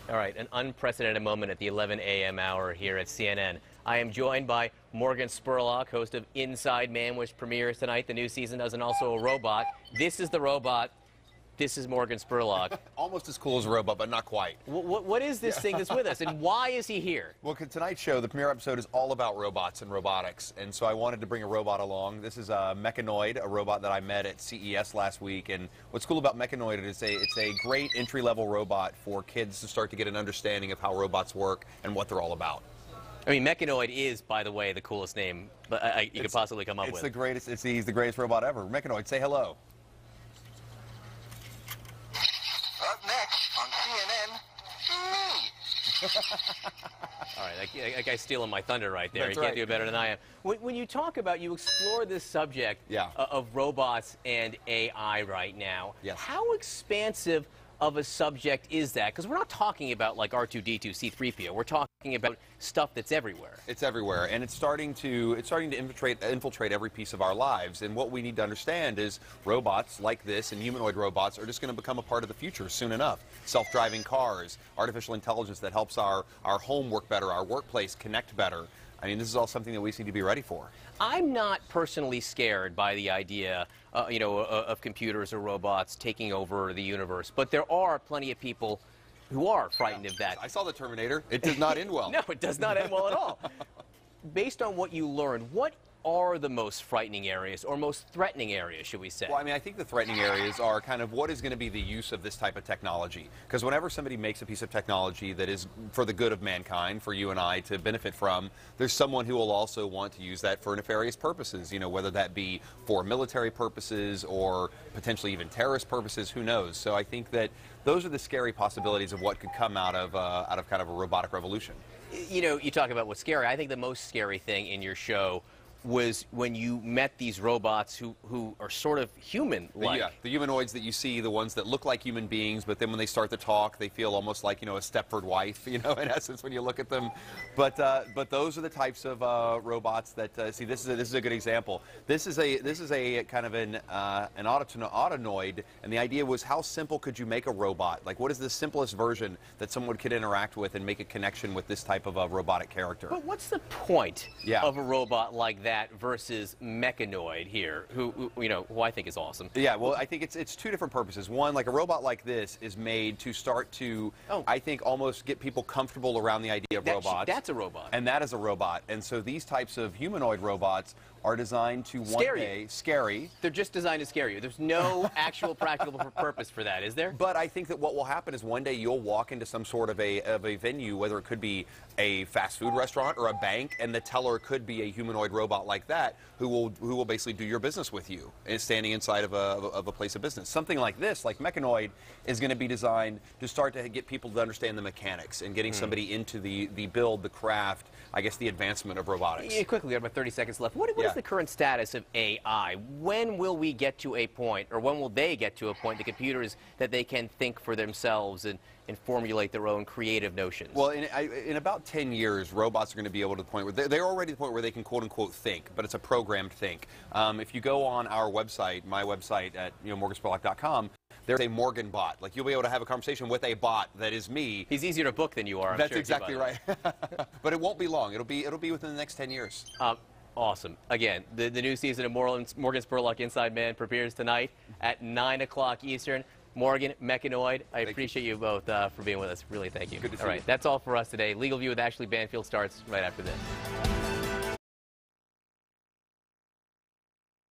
All right, an unprecedented moment at the 11 a.m. hour here at CNN. I am joined by Morgan Spurlock, host of Inside Man, which premieres tonight. The new season does, and also a robot. This is the robot. This is Morgan Spurlock. Almost as cool as a robot, but not quite. What is this thing that's with us, and why is he here? Well, tonight's show, the premiere episode, is all about robots and robotics, and so I wanted to bring a robot along. This is a Meccanoid, a robot that I met at CES last week, and what's cool about Meccanoid is it's a great entry-level robot for kids to start to get an understanding of how robots work and what they're all about. I mean, Meccanoid is, by the way, the coolest name you could possibly come up with. It's the greatest. He's the greatest robot ever. Meccanoid, say hello. Up next on CNN, me. All right, that guy's stealing my thunder right there. That's He can't right. do it better than I am. When you talk about, you explore this subject of robots and AI right now, yes. How expansive of a subject is that? Because we're not talking about like R2-D2, C-3PO. We're talking about stuff that's everywhere. It's everywhere, and it's starting to infiltrate every piece of our lives. And what we need to understand is robots like this and humanoid robots are just going to become a part of the future soon enough. Self-driving cars, artificial intelligence that helps our home work better, our workplace connect better. I mean, this is all something that we just need to be ready for. I'm not personally scared by the idea, of computers or robots taking over the universe, but there are plenty of people who are frightened of that. I saw the Terminator. It does not end well. No, it does not end well at all. Based on what you learned, what are the most frightening areas, or most threatening areas, should we say? Well, I mean, I think the threatening areas are kind of what is going to be the use of this type of technology. Because whenever somebody makes a piece of technology that is for the good of mankind, for you and I to benefit from, there's someone who will also want to use that for nefarious purposes, whether that be for military purposes or potentially even terrorist purposes, who knows. So I think that those are the scary possibilities of what could come out of kind of a robotic revolution. You talk about what's scary. I think the most scary thing in your show was when you met these robots who are sort of human-like. Yeah, the humanoids that you see, the ones that look like human beings, but then when they start to talk, they feel almost like, a Stepford wife, in essence, when you look at them. But those are the types of robots that, see, this is a good example. This is a kind of an autonoid, and the idea was how simple could you make a robot? Like, what is the simplest version that someone could interact with and make a connection with this type of a robotic character? But what's the point of a robot like that versus Meccanoid here, who I think is awesome? Yeah, well, I think it's two different purposes. One, like a robot like this is made to start to, I think, almost get people comfortable around the idea of robots. That's a robot. And that is a robot. And so these types of humanoid robots are designed to scary. They're just designed to scare you. There's no actual practical purpose for that, is there? But I think that what will happen is one day you'll walk into some sort of a venue, whether it could be a fast food restaurant or a bank, and the teller could be a humanoid robot like that who will basically do your business with you, and standing inside of a place of business. Something like this, like Meccanoid, is going to be designed to start to get people to understand the mechanics and getting somebody into the build, the craft, I guess the advancement of robotics. Yeah, quickly, we have about 30 seconds left. What is the current status of AI? When will we get to a point, or when will they get to a point, the computers, that they can think for themselves and formulate their own creative notions? Well, in about 10 years, robots are going to be able to the point where they're already at the point where they can quote-unquote think, but it's a programmed think. If you go on our website, my website at morganspurlock.com, there's a Morgan bot. Like, you'll be able to have a conversation with a bot that is me. He's easier to book than you are. That's exactly right. But it won't be long. It'll be within the next 10 years. Awesome. Again, the new season of Morgan Spurlock Inside Man premieres tonight at 9 o'clock Eastern. Morgan, Meccanoid, I appreciate you both for being with us. Really, thank you. Good to see you. All right, you. That's all for us today. Legal View with Ashley Banfield starts right after this.